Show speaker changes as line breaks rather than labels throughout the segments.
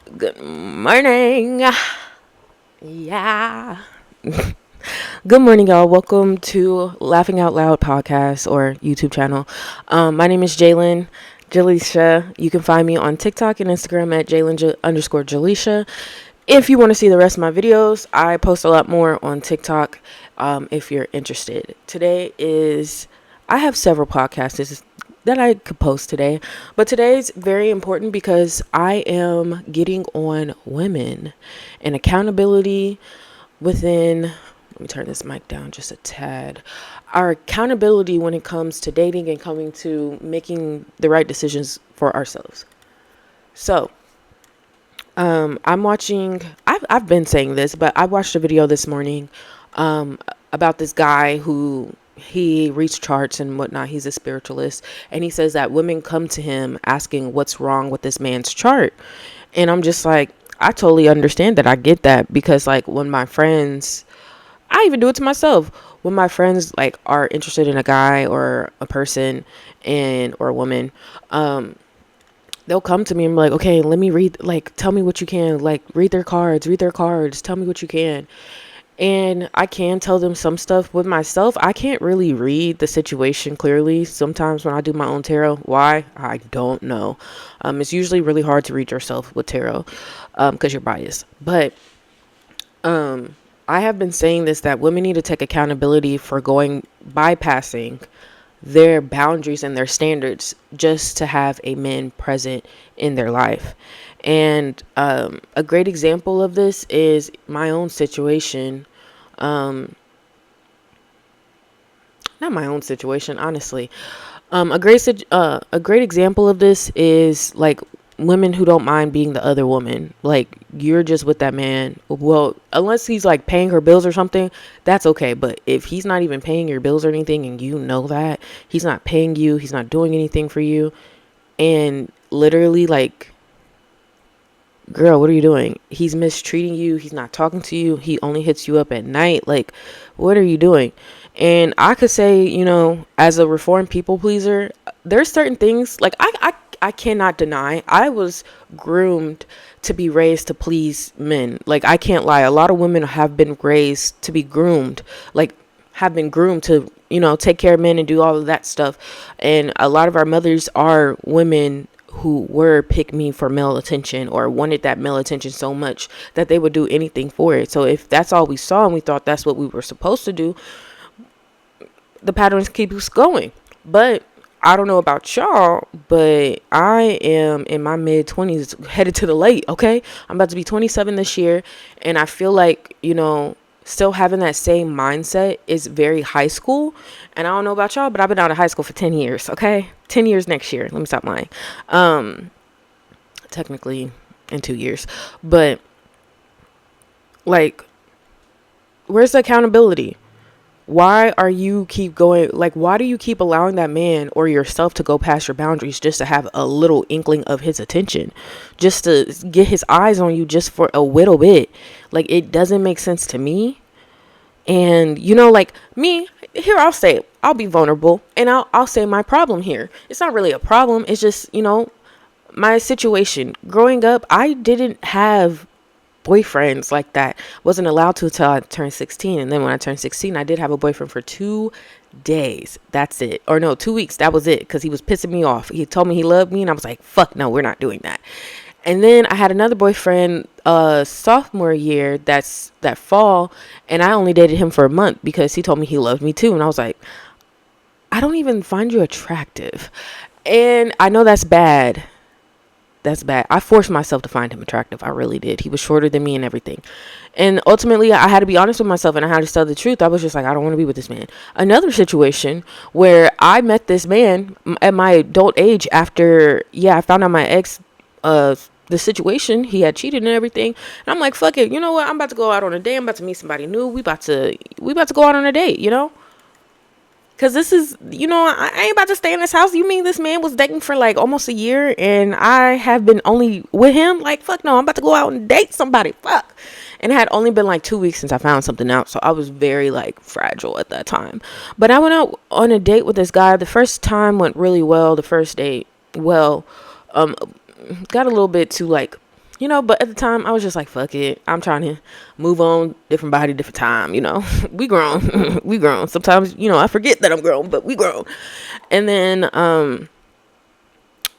Good morning. Yeah. Good morning, y'all. Welcome to Laughing Out Loud podcast or YouTube channel. My name is Jaleisha. You can find me on TikTok and Instagram at Jalen_Jaleisha. If you want to see the rest of my videos, I post a lot more on TikTok. If you're interested, I have several podcasts that I could post today, but today's very important because I am getting on women and accountability within. Let me turn this mic down just a tad. Our accountability when it comes to dating and coming to making the right decisions for ourselves. So, I'm watching. I've been saying this, but I watched a video this morning, about this guy who he reached charts and whatnot. He's a spiritualist, and he says that women come to him asking what's wrong with this man's chart, and I'm just like, I totally understand that. I get that because like when my friends, I even do it to myself. When my friends like are interested in a guy or a person and or a woman, they'll come to me and be like, okay, let me read, like, tell me what you can, like, read their cards, tell me what you can. And I can tell them some stuff. With myself, I can't really read the situation clearly sometimes when I do my own tarot. Why? I don't know. It's usually really hard to read yourself with tarot because you're biased. But I have been saying this, that women need to take accountability for bypassing their boundaries and their standards just to have a man present in their life. And a great example of this is my own situation. Not my own situation, honestly. A great example of this is like women who don't mind being the other woman. Like you're just with that man. Well, unless he's like paying her bills or something, that's okay. But if he's not even paying your bills or anything, and you know that he's not paying you, he's not doing anything for you, and literally like, girl, what are you doing? He's mistreating you. He's not talking to you. He only hits you up at night. Like, what are you doing? And I could say, as a reformed people pleaser, there's certain things like I cannot deny I was groomed to be raised to please men. Like, I can't lie. A lot of women have been raised to be groomed, like have been groomed to, take care of men and do all of that stuff. And a lot of our mothers are women who were pick me for male attention or wanted that male attention so much that they would do anything for it. So if that's all we saw and we thought that's what we were supposed to do, the patterns keep us going. But I don't know about y'all, but I am in my mid 20s, headed to the late. Okay, I'm about to be 27 this year, and I feel like, still having that same mindset is very high school. And I don't know about y'all, but I've been out of high school for 10 years. Okay, 10 years next year. Let me stop lying. Technically in 2 years, but like, where's the accountability? Why are you keep going, like, why do you keep allowing that man or yourself to go past your boundaries just to have a little inkling of his attention, just to get his eyes on you just for a little bit? Like, it doesn't make sense to me. And like me here, I'll be vulnerable and I'll say my problem here. It's not really a problem. It's just, my situation growing up. I didn't have boyfriends like that. Wasn't allowed to until I turned 16. And then when I turned 16, I did have a boyfriend for 2 days. That's it. Or no, 2 weeks. That was it. Because he was pissing me off. He told me he loved me and I was like, fuck no, we're not doing that. And then I had another boyfriend sophomore year, that fall, and I only dated him for a month because he told me he loved me too. And I was like, I don't even find you attractive. And I know that's bad. That's bad. I forced myself to find him attractive. I really did. He was shorter than me and everything. And ultimately, I had to be honest with myself and I had to tell the truth. I was just like, I don't want to be with this man. Another situation where I met this man at my adult age after, I found out my ex, the situation, he had cheated and everything. And I'm like, fuck it. You know what? I'm about to go out on a date. I'm about to meet somebody new. We about to go out on a date, Because this is, I ain't about to stay in this house. You mean this man was dating for like almost a year and I have been only with him? Like, fuck no, I'm about to go out and date somebody. Fuck. And it had only been like 2 weeks since I found something out. So I was very like fragile at that time. But I went out on a date with this guy. The first time went really well. The first date, got a little bit too like But at the time I was just like, fuck it. I'm trying to move on, different body, different time, We grown. We grown. Sometimes, I forget that I'm grown, but we grown. And then,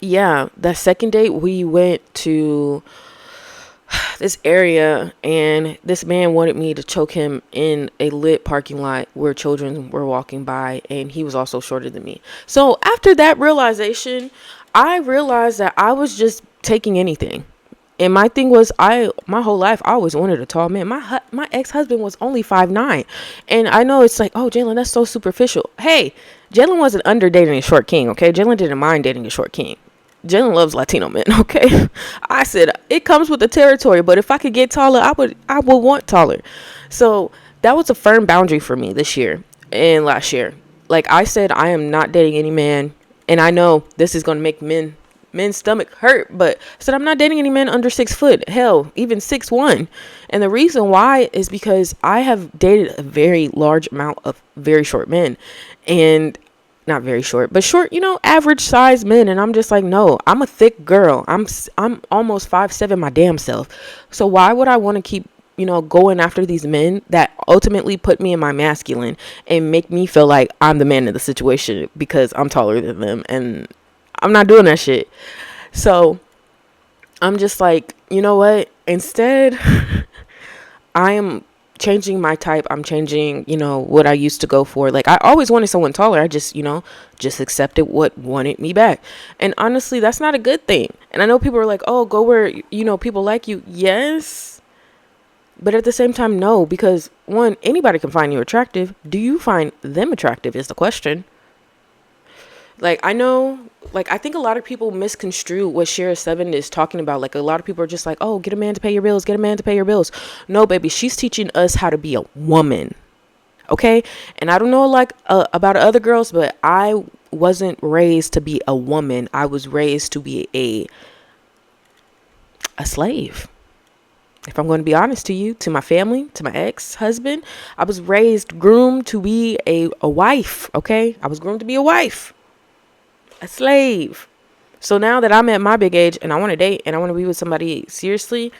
yeah, that second date, we went to this area, and this man wanted me to choke him in a lit parking lot where children were walking by, and he was also shorter than me. So after that realization, I realized that I was just taking anything. And my thing was, my whole life I always wanted a tall man. My ex-husband was only 5'9", and I know it's like, oh, Jalen, that's so superficial. Hey, Jalen wasn't under dating a short king, okay? Jalen didn't mind dating a short king. Jalen loves Latino men, okay? I said it comes with the territory, but if I could get taller, I would want taller. So that was a firm boundary for me this year and last year. Like I said, I am not dating any man, and I know this is gonna make men's stomach hurt, but I said I'm not dating any men under 6 foot. Hell, even 6'1". And the reason why is because I have dated a very large amount of very short men, and not very short, but short, average size men. And I'm just like, no, I'm a thick girl. I'm almost 5'7" my damn self. So why would I want to keep, going after these men that ultimately put me in my masculine and make me feel like I'm the man of the situation because I'm taller than them? And I'm not doing that shit. So I'm just like, you know what? Instead, I am changing my type. I'm changing, what I used to go for. Like, I always wanted someone taller. I just, just accepted what wanted me back. And honestly, that's not a good thing. And I know people are like, oh, go where, people like you. Yes. But at the same time, no, because one, anybody can find you attractive. Do you find them attractive is the question. Like, I know, like, I think a lot of people misconstrue what Shara 7 is talking about. Like, a lot of people are just like, oh, get a man to pay your bills, get a man to pay your bills. No, baby, she's teaching us how to be a woman. Okay? And I don't know, like, about other girls, but I wasn't raised to be a woman. I was raised to be a slave. If I'm going to be honest to you, to my family, to my ex-husband, I was groomed to be a wife. Okay? I was groomed to be a wife. A slave. So now that I'm at my big age and I want to date and I want to be with somebody seriously,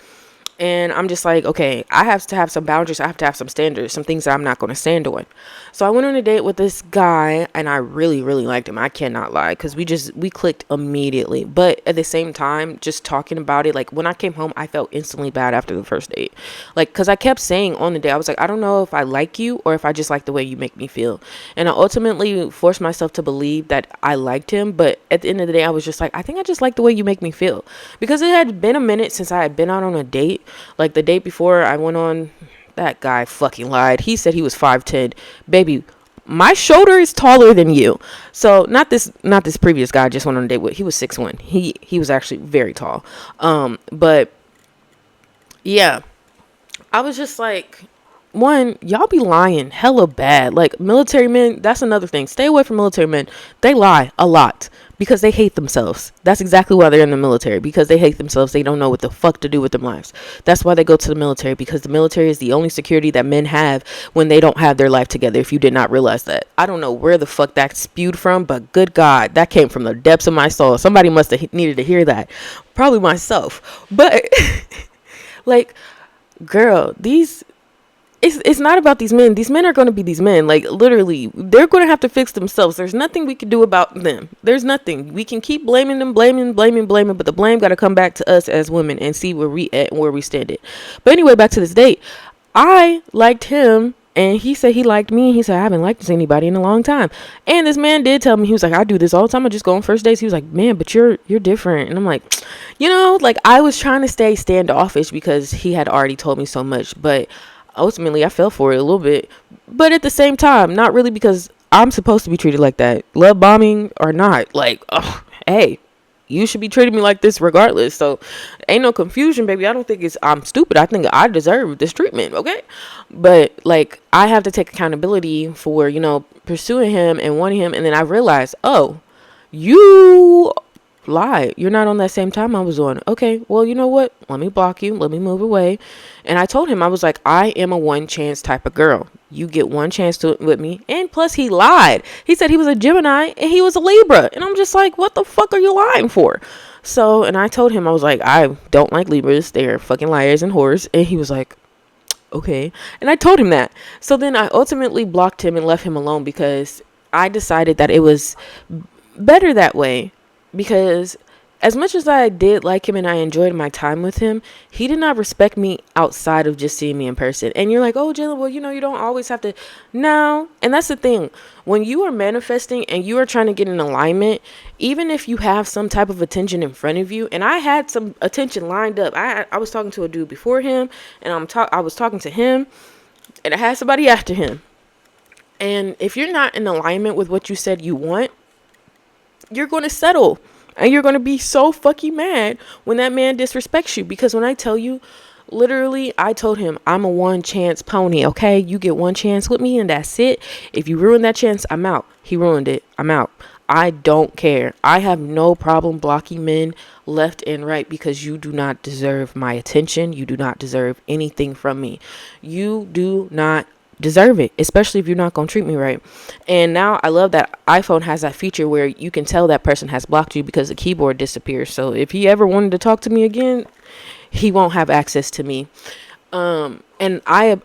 and I'm just like, okay, I have to have some boundaries. I have to have some standards, some things that I'm not going to stand on. So I went on a date with this guy, and I really, really liked him. I cannot lie, because we clicked immediately. But at the same time, just talking about it, like when I came home, I felt instantly bad after the first date. Like, because I kept saying on the day, I was like, I don't know if I like you or if I just like the way you make me feel. And I ultimately forced myself to believe that I liked him. But at the end of the day, I was just like, I think I just like the way you make me feel. Because it had been a minute since I had been out on a date. Like the date before I went on, that guy fucking lied. He said he was 5'10". Baby, my shoulder is taller than you. So not this previous guy I just went on a date with. He was 6'1". He was actually very tall. But yeah, I was just like, one, y'all be lying hella bad. Like, military men, that's another thing. Stay away from military men. They lie a lot because they hate themselves. That's exactly why they're in the military, because they hate themselves. They don't know what the fuck to do with their lives. That's why they go to the military, because the military is the only security that men have when they don't have their life together, if you did not realize that. I don't know where the fuck that spewed from, but good God, that came from the depths of my soul. Somebody must have needed to hear that. Probably myself. But, like, girl, it's not about these men. These men are going to be these men. Like, literally, they're going to have to fix themselves. There's nothing we can do about them. There's nothing. We can keep blaming them, but the blame got to come back to us as women and see where we at and where we stand it. But anyway, back to this date. I liked him, and he said he liked me. He said, I haven't liked anybody in a long time. And this man did tell me, he was like, I do this all the time. I just go on first dates. He was like, man, but you're different. And I'm like, like, I was trying to stay standoffish because he had already told me so much, but ultimately I fell for it a little bit. But at the same time, not really, because I'm supposed to be treated like that, love bombing or not. Like, hey, you should be treating me like this regardless. So ain't no confusion, baby. I don't think I'm stupid. I think I deserve this treatment. Okay. But like, I have to take accountability for, pursuing him and wanting him. And then I realized, oh, you lied. You're not on that same time I was on. Okay, well, you know what? Let me block you. Let me move away. And I told him, I was like, I am a one chance type of girl. You get one chance with me. And plus, he lied. He said he was a Gemini and he was a Libra. And I'm just like, what the fuck are you lying for? So, and I told him, I was like, I don't like Libras. They're fucking liars and whores. And he was like, okay. And I told him that. So then I ultimately blocked him and left him alone because I decided that it was better that way, because as much as I did like him and I enjoyed my time with him, he did not respect me outside of just seeing me in person. And you're like, oh, Jalen, well, you don't always have to. No. And that's the thing. When you are manifesting and you are trying to get in alignment, even if you have some type of attention in front of you, and I had some attention lined up. I was talking to a dude before him, and I was talking to him, and I had somebody after him. And if you're not in alignment with what you said you want, you're going to settle. And you're going to be so fucking mad when that man disrespects you. Because when I tell you, literally, I told him, I'm a one chance pony, okay? You get one chance with me and that's it. If you ruin that chance, I'm out. He ruined it. I'm out. I don't care. I have no problem blocking men left and right because you do not deserve my attention. You do not deserve anything from me. You do not deserve it, especially if you're not going to treat me right. And now I love that iPhone has that feature where you can tell that person has blocked you because the keyboard disappears. So if he ever wanted to talk to me again, he won't have access to me. And I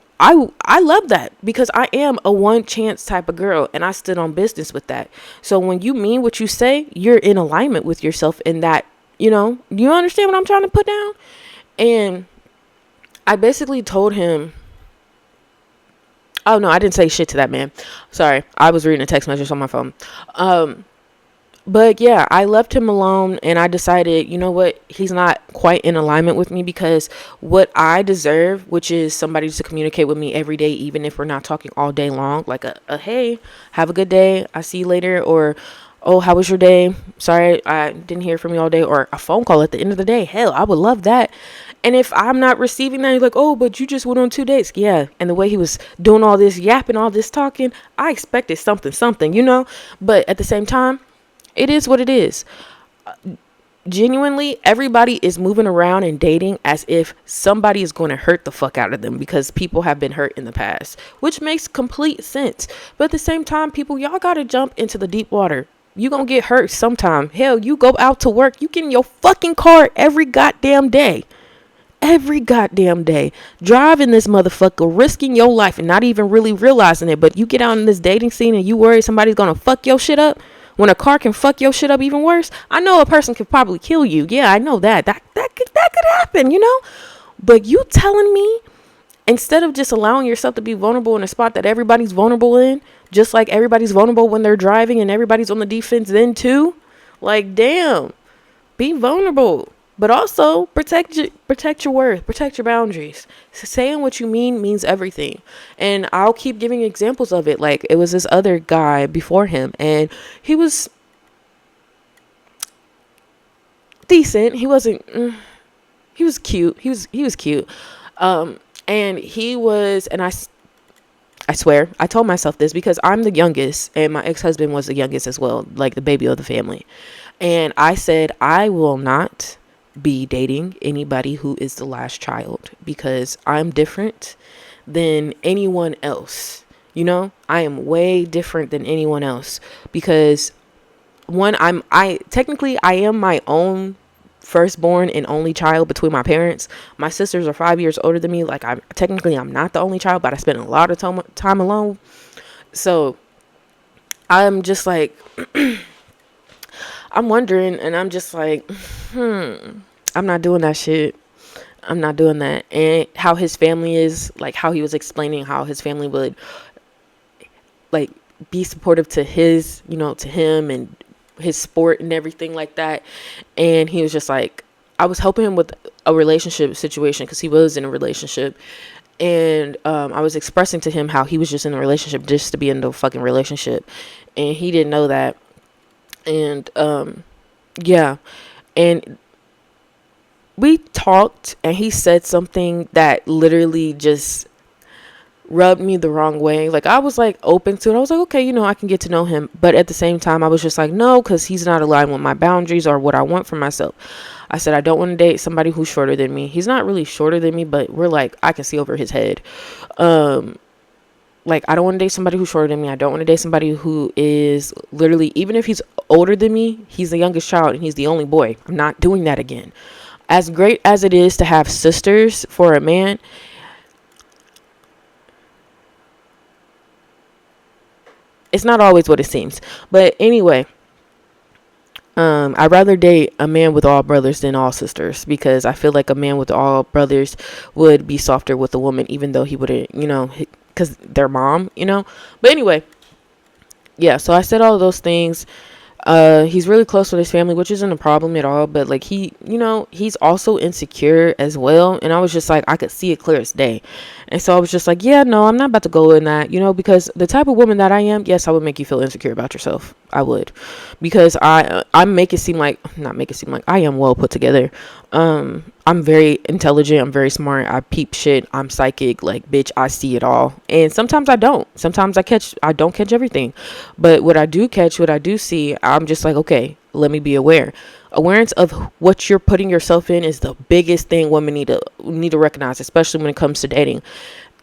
love that because I am a one chance type of girl, and I stood on business with that. So when you mean what you say, you're in alignment with yourself in that, you understand what I'm trying to put down? And I basically told him, oh, no, I didn't say shit to that man. Sorry. I was reading a text message on my phone. But yeah, I left him alone and I decided, you know what? He's not quite in alignment with me because what I deserve, which is somebody to communicate with me every day, even if we're not talking all day long, like a hey, have a good day. I see you later. Or, oh, how was your day? Sorry, I didn't hear from you all day. Or a phone call at the end of the day. Hell, I would love that. And if I'm not receiving that, you're like, oh, but you just went on 2 dates. Yeah. And the way he was doing all this yapping, all this talking, I expected something, But at the same time, it is what it is. Genuinely, everybody is moving around and dating as if somebody is going to hurt the fuck out of them because people have been hurt in the past, which makes complete sense. But at the same time, people, y'all got to jump into the deep water. You gonna get hurt sometime. Hell, you go out to work, you get in your fucking car every goddamn day. Every goddamn day, driving this motherfucker, risking your life and not even really realizing it. But you get out in this dating scene and you worry somebody's gonna fuck your shit up. When a car can fuck your shit up even worse, I know a person could probably kill you. Yeah, I know that could happen, But you telling me, instead of just allowing yourself to be vulnerable in a spot that everybody's vulnerable in, just like everybody's vulnerable when they're driving and everybody's on the defense then too, like damn, be vulnerable. But also protect your worth, protect your boundaries. Saying what you mean means everything. And I'll keep giving examples of it. Like it was this other guy before him and he was decent. He wasn't, he was cute. He was cute. And he was, and I swear, I told myself this because I'm the youngest and my ex-husband was the youngest as well, like the baby of the family. And I said, I will not be dating anybody who is the last child because I'm different than anyone else. I am way different than anyone else because one, I am my own firstborn and only child between my parents. My sisters are 5 years older than me. Like I'm not the only child, but I spent a lot of time alone. So I'm just like, I'm wondering, and I'm just like, I'm not doing that shit. I'm not doing that. And how his family is, like how he was explaining how his family would like be supportive to his, to him and his sport and everything like that. And he was just like, I was helping him with a relationship situation because he was in a relationship. And I was expressing to him how he was just in a relationship just to be in the fucking relationship. And he didn't know that. And yeah. And we talked and he said something that literally just rubbed me the wrong way. Like I was like open to it. I was like, okay, I can get to know him. But at the same time, I was just like, no, because he's not aligned with my boundaries or what I want for myself. I said, I don't want to date somebody who's shorter than me. He's not really shorter than me, but we're like, I can see over his head. Like, I don't want to date somebody who's shorter than me. I don't want to date somebody who is literally, even if he's older than me, he's the youngest child and he's the only boy. I'm not doing that again. As great as it is to have sisters for a man, it's not always what it seems. But anyway, I'd rather date a man with all brothers than all sisters, because I feel like a man with all brothers would be softer with a woman, even though he wouldn't, because their mom, But anyway, yeah, so I said all of those things. He's really close with his family, which isn't a problem at all, but like he's also insecure as well. And I was just like, I could see it clear as day. And so I was just like, yeah, no, I'm not about to go in that, because the type of woman that I am, yes, I would make you feel insecure about yourself. I would, because I make it seem like, not make it seem like, I am well put together. I'm very intelligent. I'm very smart. I peep shit. I'm psychic. Like, bitch, I see it all. And sometimes I don't. Sometimes I don't catch everything. But what I do catch, what I do see, I'm just like, okay, let me be aware. Awareness of what you're putting yourself in is the biggest thing women need to recognize, especially when it comes to dating,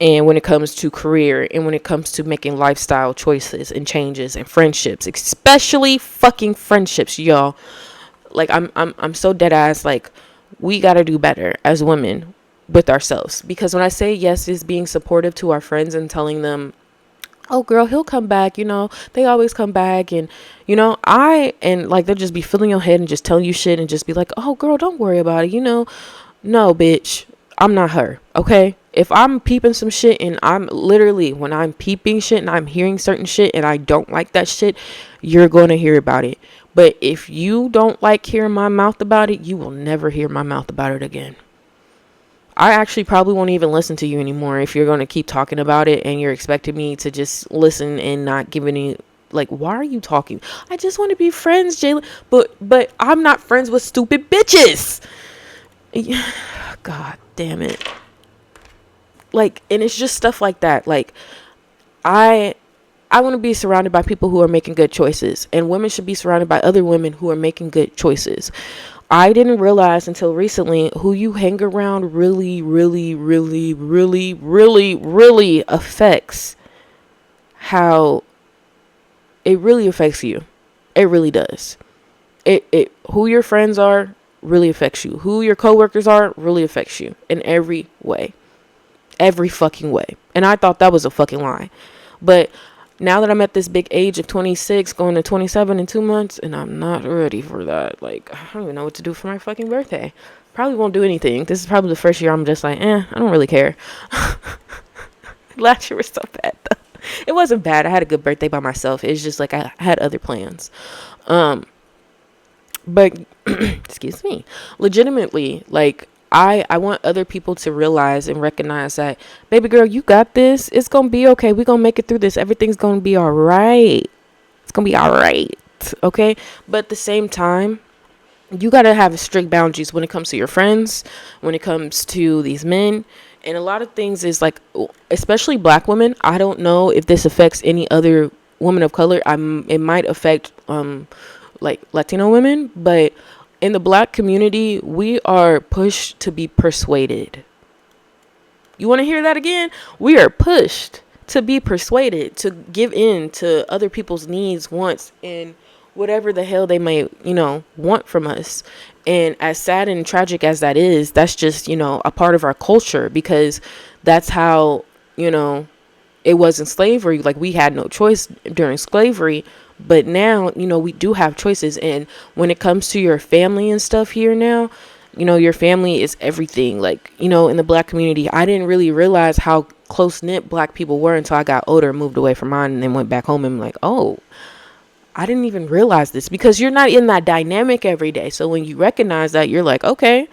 and when it comes to career, and when it comes to making lifestyle choices and changes and friendships, especially fucking friendships, y'all. Like, I'm so dead ass. Like, we got to do better as women with ourselves, because when I say yes is being supportive to our friends and telling them, oh girl, he'll come back, they always come back, and and like they'll just be filling your head and just telling you shit and just be like, oh girl, don't worry about it, no bitch, I'm not her. Okay, if I'm peeping some shit, and I'm literally, when I'm peeping shit and I'm hearing certain shit and I don't like that shit, you're going to hear about it. But if you don't like hearing my mouth about it, you will never hear my mouth about it again. I actually probably won't even listen to you anymore if you're going to keep talking about it and you're expecting me to just listen and not give any, like, why are you talking? I just want to be friends, Jalen. But I'm not friends with stupid bitches. God damn it. Like, and it's just stuff like that. Like, I want to be surrounded by people who are making good choices, and women should be surrounded by other women who are making good choices. I didn't realize until recently who you hang around really, really, really, really, really, really affects how it really affects you. It really does. It who your friends are really affects you. Who your coworkers are really affects you in every way. Every fucking way. And I thought that was a fucking lie. But now that I'm at this big age of 26, going to 27 in 2 months, and I'm not ready for that. Like, I don't even know what to do for my fucking birthday. Probably won't do anything. This is probably the first year I'm just like, I don't really care. Last year was so bad, though. It wasn't bad. I had a good birthday by myself. It's just like I had other plans. But, excuse me, legitimately, like, I want other people to realize and recognize that, baby girl, you got this. It's going to be okay. We're going to make it through this. Everything's going to be all right. It's going to be all right. Okay. But at the same time, you got to have strict boundaries when it comes to your friends, when it comes to these men. And a lot of things is like, especially black women. I don't know if this affects any other woman of color. It might affect, like Latino women, but in the black community, we are pushed to be persuaded. You want to hear that again? We are pushed to be persuaded, to give in to other people's needs, wants, and whatever the hell they may, want from us. And as sad and tragic as that is, that's just, a part of our culture, because that's how, it was in slavery. Like, we had no choice during slavery. But now, we do have choices. And when it comes to your family and stuff here now, your family is everything. Like, in the black community, I didn't really realize how close-knit black people were until I got older, moved away from mine, and then went back home and I'm like, oh, I didn't even realize this, because you're not in that dynamic every day. So when you recognize that, you're like, okay,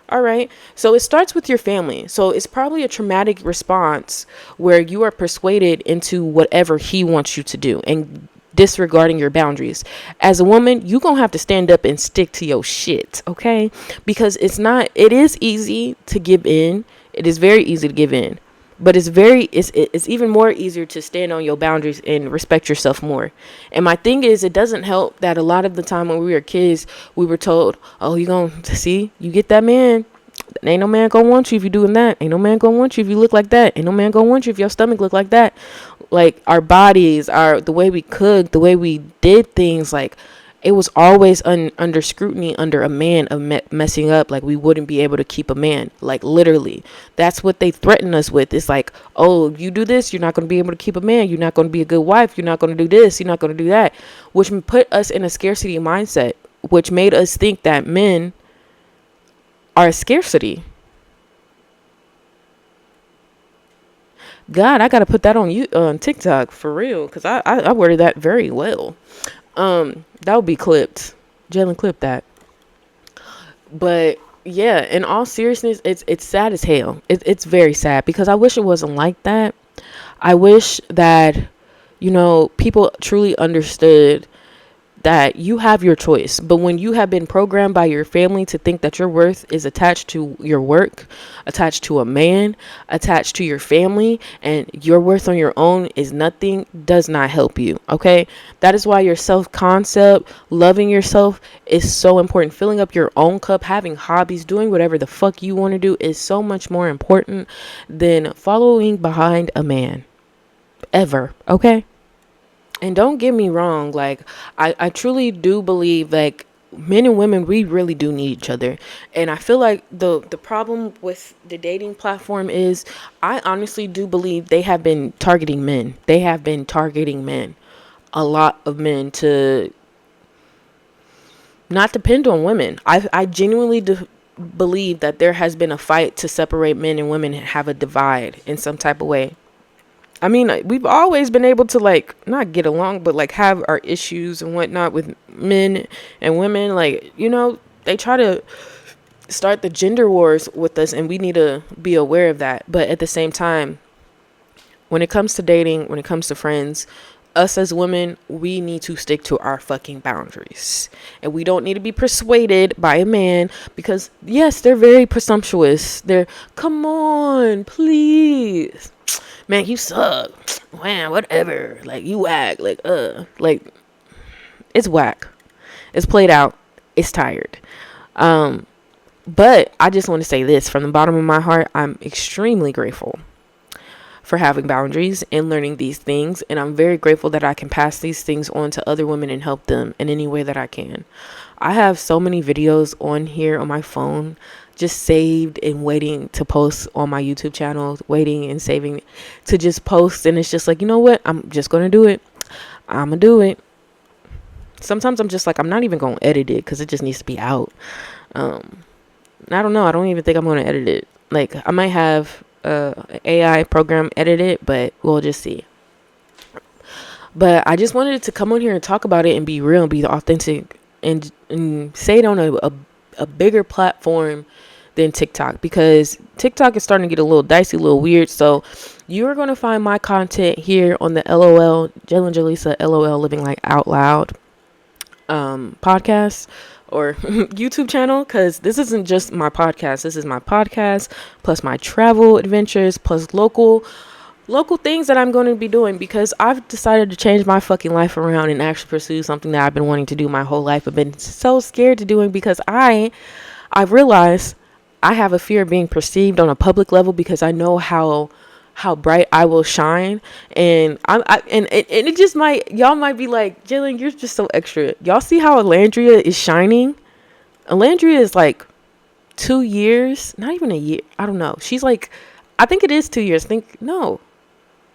all right. So it starts with your family. So it's probably a traumatic response where you are persuaded into whatever he wants you to do and disregarding your boundaries. As a woman, you gonna have to stand up and stick to your shit, okay? Because it is easy to give in. It is very easy to give in, but it's even more easier to stand on your boundaries and respect yourself more. And my thing is, it doesn't help that a lot of the time when we were kids, we were told, oh, you get that man, Ain't no man gonna want you if you doing that. Ain't no man gonna want you if you look like that. Ain't no man gonna want you if your stomach look like that. Like, our bodies, the way we cook, the way we did things, like, it was always under scrutiny under a man of messing up. Like, we wouldn't be able to keep a man. Like, literally, that's what they threaten us with. It's like, oh, you do this, you're not going to be able to keep a man. You're not going to be a good wife. You're not going to do this. You're not going to do that. Which put us in a scarcity mindset, which made us think that men are a scarcity. God, I gotta put that on you on TikTok for real, because I worded that very well. That would be clipped. Jalen clipped that. But yeah, in all seriousness, it's sad as hell. It's very sad, because I wish it wasn't like that. I wish that, people truly understood that you have your choice. But when you have been programmed by your family to think that your worth is attached to your work, attached to a man, attached to your family, and your worth on your own is nothing, does not help you. Okay? That is why your self-concept, loving yourself, is so important. Filling up your own cup, having hobbies, doing whatever the fuck you want to do is so much more important than following behind a man. Ever. Okay? And don't get me wrong, like, I truly do believe, like, men and women, we really do need each other. And I feel like the problem with the dating platform is, I honestly do believe they have been targeting men. They have been targeting men. A lot of men, to not depend on women. I genuinely believe that there has been a fight to separate men and women and have a divide in some type of way. I mean, we've always been able to, like, not get along, but, like, have our issues and whatnot with men and women. Like, they try to start the gender wars with us, and we need to be aware of that. But at the same time, when it comes to dating, when it comes to friends, us as women, we need to stick to our fucking boundaries. And we don't need to be persuaded by a man, because, yes, they're very presumptuous. They're, come on, please. Man, you suck. Man, whatever. Like, you whack. Like, it's whack. It's played out. It's tired. But I just want to say this from the bottom of my heart. I'm extremely grateful for having boundaries and learning these things. And I'm very grateful that I can pass these things on to other women and help them in any way that I can. I have so many videos on here on my phone, just saved and waiting to post on my YouTube channel, waiting and saving to just post. And it's just like, you know what? I'm just going to do it. I'm going to do it. Sometimes I'm just like, I'm not even going to edit it, because it just needs to be out. I don't know. I don't even think I'm going to edit it. Like, I might have AI program edit it, but we'll just see. But I just wanted to come on here and talk about it and be real and be authentic and say it on a bigger platform than TikTok, because TikTok is starting to get a little dicey, a little weird. So you are going to find my content here on the LOL, Jalen Jaleesa LOL Living Like Out Loud podcast or YouTube channel, because this isn't just my podcast. This is my podcast plus my travel adventures plus local things that I'm going to be doing, because I've decided to change my fucking life around and actually pursue something that I've been wanting to do my whole life. I've been so scared to doing, because I realized I have a fear of being perceived on a public level, because I know how bright I will shine. And and it just y'all might be like, Jalen, you're just so extra. Y'all see how Alandria is shining? Alandria is like 2 years, not even a year. I don't know. She's like, I think it is 2 years.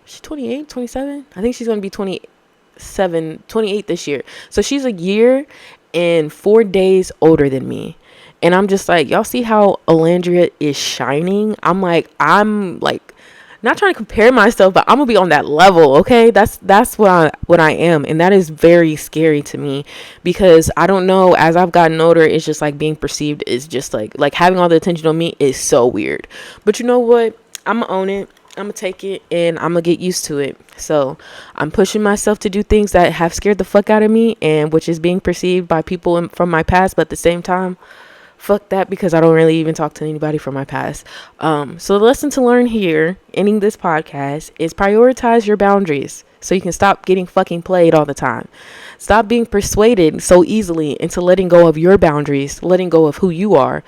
She's 28, 27. I think she's going to be 28 this year. So she's a year and 4 days older than me. And I'm just like, y'all see how Alandria is shining? I'm like, not trying to compare myself, but I'm gonna be on that level. Okay, that's what I am, and that is very scary to me, because I don't know, as I've gotten older, it's just like being perceived is just like having all the attention on me is so weird. But you know what? I'm gonna own it. I'm gonna take it, and I'm gonna get used to it. So I'm pushing myself to do things that have scared the fuck out of me, and which is being perceived by people from my past. But at the same time, fuck that, because I don't really even talk to anybody from my past. So the lesson to learn here, ending this podcast, is prioritize your boundaries so you can stop getting fucking played all the time. Stop being persuaded so easily into letting go of your boundaries, letting go of who you are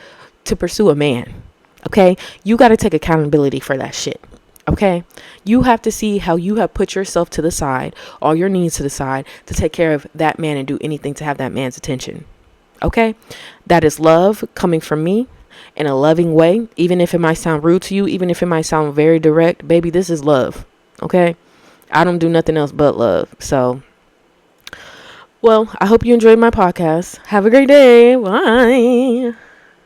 to pursue a man. Okay? You got to take accountability for that shit. Okay? You have to see how you have put yourself to the side, all your needs to the side, to take care of that man and do anything to have that man's attention. Okay? That is love coming from me in a loving way. Even if it might sound rude to you, even if it might sound very direct, baby, this is love. Okay? I don't do nothing else but love. So, well, I hope you enjoyed my podcast. Have a great day. Bye.